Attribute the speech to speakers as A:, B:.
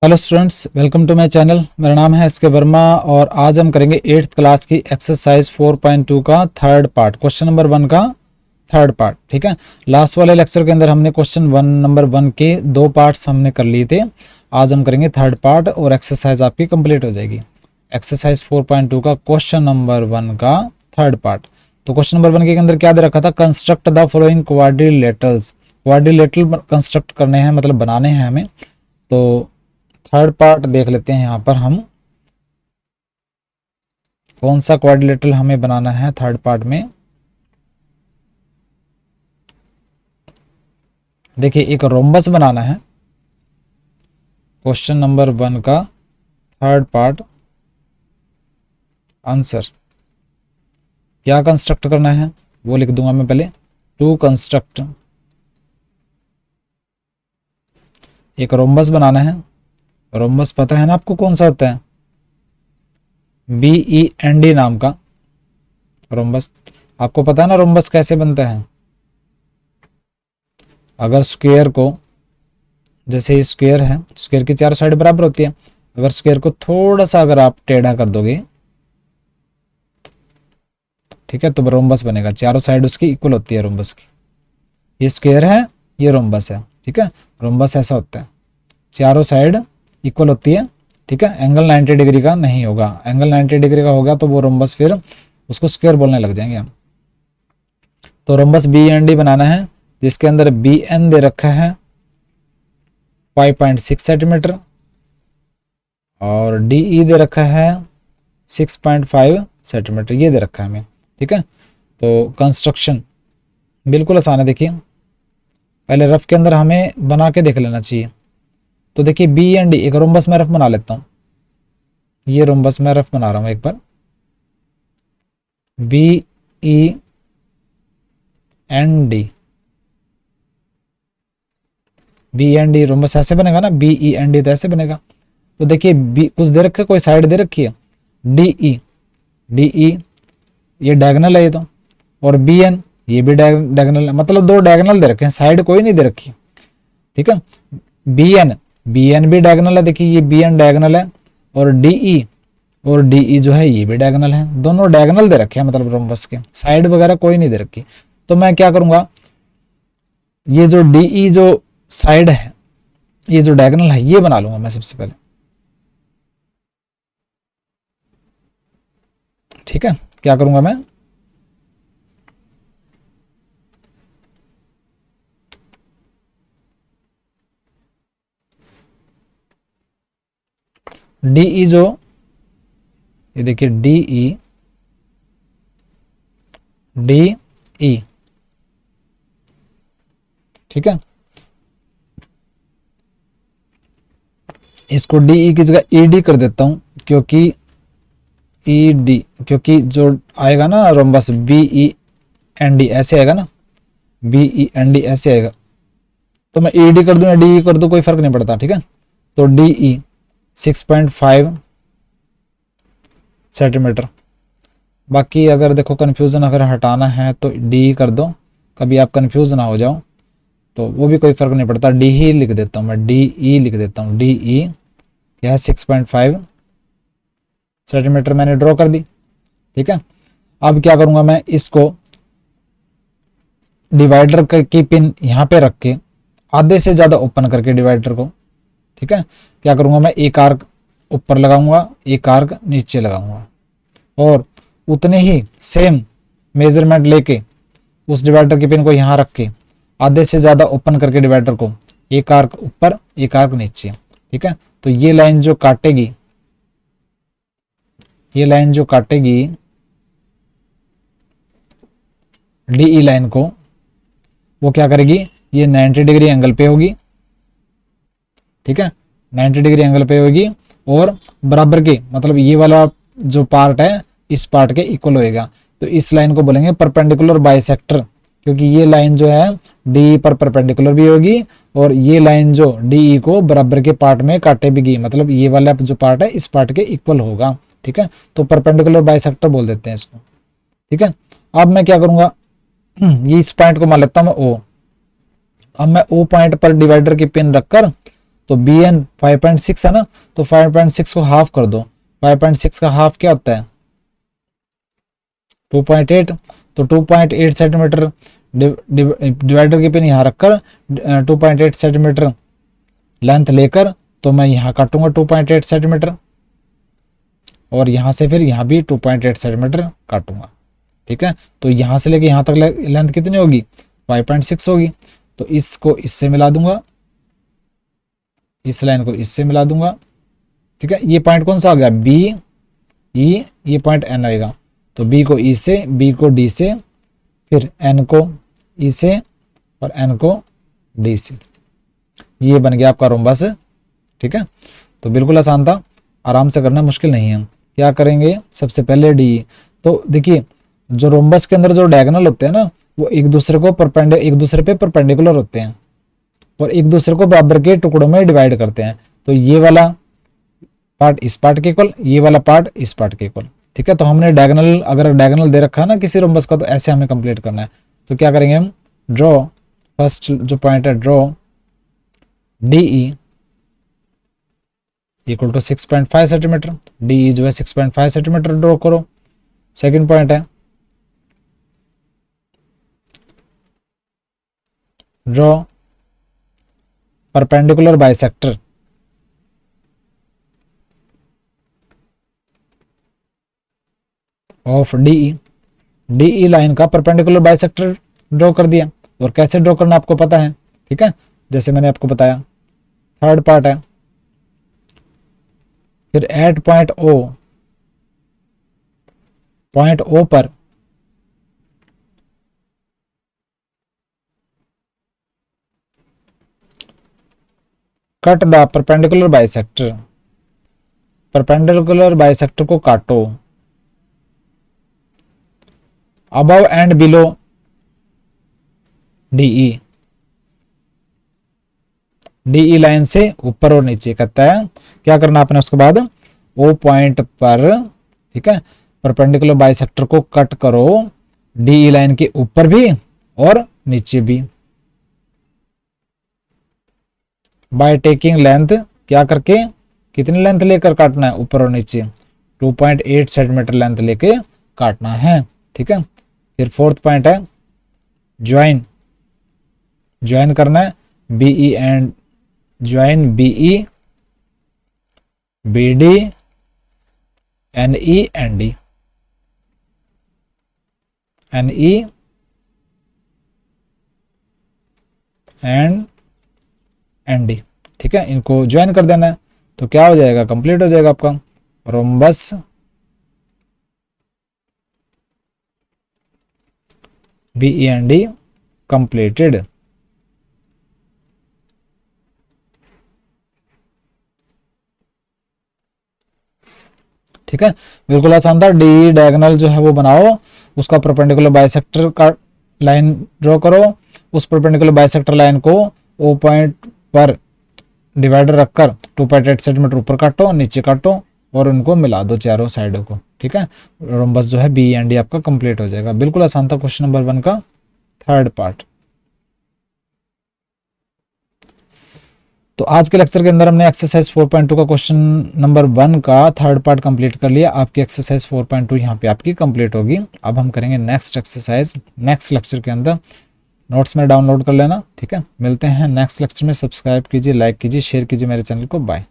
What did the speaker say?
A: Hello students, welcome to my channel. मेरा नाम है एस के वर्मा और आज हम करेंगे 8th क्लास की एक्सरसाइज 4.2 का थर्ड पार्ट, क्वेश्चन नंबर 1 का थर्ड पार्ट। ठीक है, लास्ट वाले लेक्चर के अंदर हमने क्वेश्चन नंबर 1 के 2 पार्ट्स हमने कर लिए थे। आज हम करेंगे थर्ड पार्ट और एक्सरसाइज आपकी कंप्लीट हो जाएगी। एक्सरसाइज 4.2 का क्वेश्चन नंबर 1 का थर्ड पार्ट। तो क्वेश्चन नंबर 1 के अंदर क्या दे रखा था? Construct the following quadrilaterals. Quadrilateral construct करने हैं, मतलब बनाने हैं हमें। तो थर्ड पार्ट देख लेते हैं यहाँ पर हम कौन सा क्वाड्रिलेटरल हमें बनाना है थर्ड पार्ट में। देखिए, एक रोम्बस बनाना है। क्वेश्चन नंबर 1 का थर्ड पार्ट आंसर क्या कंस्ट्रक्ट करना है वो लिख दूंगा मैं पहले। टू कंस्ट्रक्ट एक रोम्बस बनाना है। रोम्बस पता है ना आपको कौन सा होता है? BEND नाम का रोम्बस। आपको पता है ना रोम्बस कैसे बनता है? अगर स्क्वायर को, जैसे स्क्वायर है, स्क्वायर की चारों साइड बराबर होती है। अगर स्क्वायर को थोड़ा सा अगर आप टेढ़ा कर दोगे, ठीक है, तो रोम्बस बनेगा। चारों साइड उसकी इक्वल होती है रोम्बस की। ये स्क्वायर है, ये रोम्बस है। ठीक है, रोम्बस ऐसा होता है, चारों साइड इक्वल होती है। ठीक है, एंगल 90 डिग्री का नहीं होगा। एंगल 90 डिग्री का होगा तो वो रोम्बस फिर उसको स्क्वायर बोलने लग जाएंगे हम। तो रोम्बस BND बनाना है, जिसके अंदर BN दे रखा है 5.6 सेंटीमीटर और DE दे रखा है 6.5 सेंटीमीटर। ये दे रखा है हमें। ठीक है, तो कंस्ट्रक्शन बिल्कुल आसान है। देखिए, पहले रफ के अंदर हमें बना के देख लेना चाहिए। तो देखिए, BND एक रोम्बस में रफ बना लेता हूँ। ये रोम्बस में रफ बना रहा हूँ एक बार। BEND रोम्बस ऐसे बनेगा ना, BEND तो ऐसे बनेगा। तो देखिए, कुछ दे रखे, कोई साइड दे रखी है DE ये डायगोनल है ये तो, और BN ये भी डायगोनल है। मतलब दो डायगोनल दे रखे हैं, साइड कोई नहीं दे रखी। ठीक है, BN भी डायगोनल है। देखिए, ये BN डायगोनल है और DE जो है ये भी डायगोनल है। दोनों डायगोनल दे रखे हैं, मतलब रोम्बस के साइड वगैरह कोई नहीं दे रखी। तो मैं क्या करूंगा, ये जो DE जो साइड है, ये जो डायगोनल है, ये बना लूंगा मैं सबसे पहले। ठीक है, क्या करूंगा मैं, DE जो, ये देखिए DE, ठीक है, इसको DE की जगह ED कर देता हूं, क्योंकि क्योंकि जो आएगा ना रोम्बस BEND ऐसे आएगा ना, BEND ऐसे आएगा। तो मैं ED कर दूं या DE कर दूं, कोई फर्क नहीं पड़ता। ठीक है, तो DE 6.5 सेंटीमीटर। बाकी अगर देखो कंफ्यूजन अगर हटाना है तो DE कर दो, कभी आप कंफ्यूज ना हो जाओ, तो वो भी कोई फर्क नहीं पड़ता। डी ही लिख देता हूँ मैं, DE लिख देता हूँ। DE यह 6.5 सेंटीमीटर मैंने ड्रॉ कर दी। ठीक है, अब क्या करूंगा मैं, इसको डिवाइडर की पिन यहाँ पे रख के आधे से ज्यादा ओपन करके डिवाइडर को, ठीक है, क्या करूंगा मैं, एक आर्क ऊपर लगाऊंगा, एक आर्क नीचे लगाऊंगा, और उतने ही सेम मेजरमेंट लेके उस डिवाइडर की पिन को यहाँ रख के आधे से ज्यादा ओपन करके डिवाइडर को एक आर्क ऊपर एक आर्क नीचे। ठीक है, तो ये लाइन जो काटेगी, ये लाइन जो काटेगी DE लाइन को, वो क्या करेगी, ये 90 डिग्री एंगल पे होगी। ठीक है, 90 डिग्री एंगल पे होगी और बराबर के, मतलब ये वाला जो पार्ट है इस पार्ट के इक्वल होएगा। तो इस लाइन को बोलेंगे परपेंडिकुलर बाइसेक्टर, क्योंकि ये लाइन जो है DE पर परपेंडिकुलर भी होगी और ये लाइन जो DE को बराबर के पार्ट में काटेगी, मतलब ये वाला जो पार्ट है इस पार्ट के इक्वल होगा। ठीक है, तो परपेंडिकुलर बाइसेक्टर बोल देते हैं इसको। ठीक है, अब मैं क्या करूंगा, ये इस पॉइंट को मान लेता हूं मैं O। अब मैं O पॉइंट पर डिवाइडर की पिन रखकर तो बी एन 5.6 है ना, तो 5.6 को हाफ कर दो, 5.6 का हाफ क्या होता है 2.8, तो 2.8 सेंटीमीटर डिवाइडर की पिन यहाँ रखकर 2.8 सेंटीमीटर लेंथ लेकर तो मैं यहाँ काटूंगा 2.8 सेंटीमीटर, और यहाँ से फिर यहाँ भी 2.8 सेंटीमीटर काटूंगा। ठीक है, तो यहाँ से लेके यहाँ तक लेंथ कितनी होगी 5.6 होगी, तो इसको इससे मिला दूंगा, इस लाइन को इससे मिला दूंगा। ठीक है, ये पॉइंट कौन सा आ गया बी ई, ये पॉइंट एन आएगा, तो बी को ई से, बी को डी से, फिर एन को ई से और एन को डी से, ये बन गया आपका रोम्बस। ठीक है, तो बिल्कुल आसान था, आराम से करना, मुश्किल नहीं है। क्या करेंगे सबसे पहले डी, तो देखिए जो रोम्बस के अंदर जो डायगोनल होते हैं ना वो एक दूसरे पे परपेंडिकुलर होते हैं और एक दूसरे को बराबर के टुकड़ों में डिवाइड करते हैं। तो ये वाला पार्ट इस पार्ट के इक्वल, ये वाला पार्ट इस पार्ट के इक्वल। ठीक है, तो हमने डायगोनल, अगर डायगोनल दे रखा है ना किसी रोम्बस का, तो ऐसे हमें कंप्लीट करना है। तो क्या करेंगे हम, ड्रॉ फर्स्ट जो पॉइंट है, draw D E equal to 6.5 centimetre, D E जो है 6.5 सेंटीमीटर ड्रॉ करो। सेकंड पॉइंट है draw perpendicular bisector of DE, DE line का परपेंडिकुलर बाइसेक्टर ड्रॉ कर दिया। और कैसे ड्रॉ करना आपको पता है। ठीक है, जैसे मैंने आपको बताया। थर्ड पार्ट है फिर एट पॉइंट ओ पर cut the perpendicular bisector, perpendicular bisector को काटो above and below DE, DE line से ऊपर और नीचे। कहता है क्या करना आपने उसके बाद ओ पॉइंट पर, ठीक है, परपेंडिकुलर बाइसेक्टर को कट करो डीई लाइन के ऊपर भी और नीचे भी, बाय टेकिंग लेंथ, क्या करके, कितनी लेंथ लेकर काटना है ऊपर और नीचे, 2.8 सेंटीमीटर लेंथ लेके काटना है। ठीक है, फिर फोर्थ पॉइंट है ज्वाइन, ज्वाइन करना है BE and join BE BD NE ND, NE and ND. ठीक है, इनको ज्वाइन कर देना है तो क्या हो जाएगा, कंप्लीट हो जाएगा आपका rhombus BE and D completed. ठीक है, बिल्कुल आसान था। डी डायगोनल जो है वो बनाओ, उसका परपेंडिकुलर बाइसेक्टर का लाइन ड्रॉ करो, उस परपेंडिकुलर बाइसेक्टर लाइन को ओ पॉइंट पर डिवाइडर रखकर 2.8 सेंटीमीटर ऊपर काटो, नीचे काटो और उनको मिला दो चारों साइडों को। ठीक है, रोम्बस जो है बी एंड डी आपका कंप्लीट हो जाएगा। बिल्कुल आसान था क्वेश्चन नंबर 1 का थर्ड पार्ट। तो आज के लेक्चर के अंदर हमने एक्सरसाइज 4.2 का क्वेश्चन नंबर 1 का थर्ड पार्ट कंप्लीट कर लिया। आपकी एक्सरसाइज 4.2 यहाँ पे आपकी कंप्लीट होगी। अब हम करेंगे नेक्स्ट एक्सरसाइज नेक्स्ट लेक्चर के अंदर। नोट्स में डाउनलोड कर लेना। ठीक है, मिलते हैं नेक्स्ट लेक्चर में। सब्सक्राइब कीजिए, लाइक कीजिए, शेयर कीजिए मेरे चैनल को। बाय।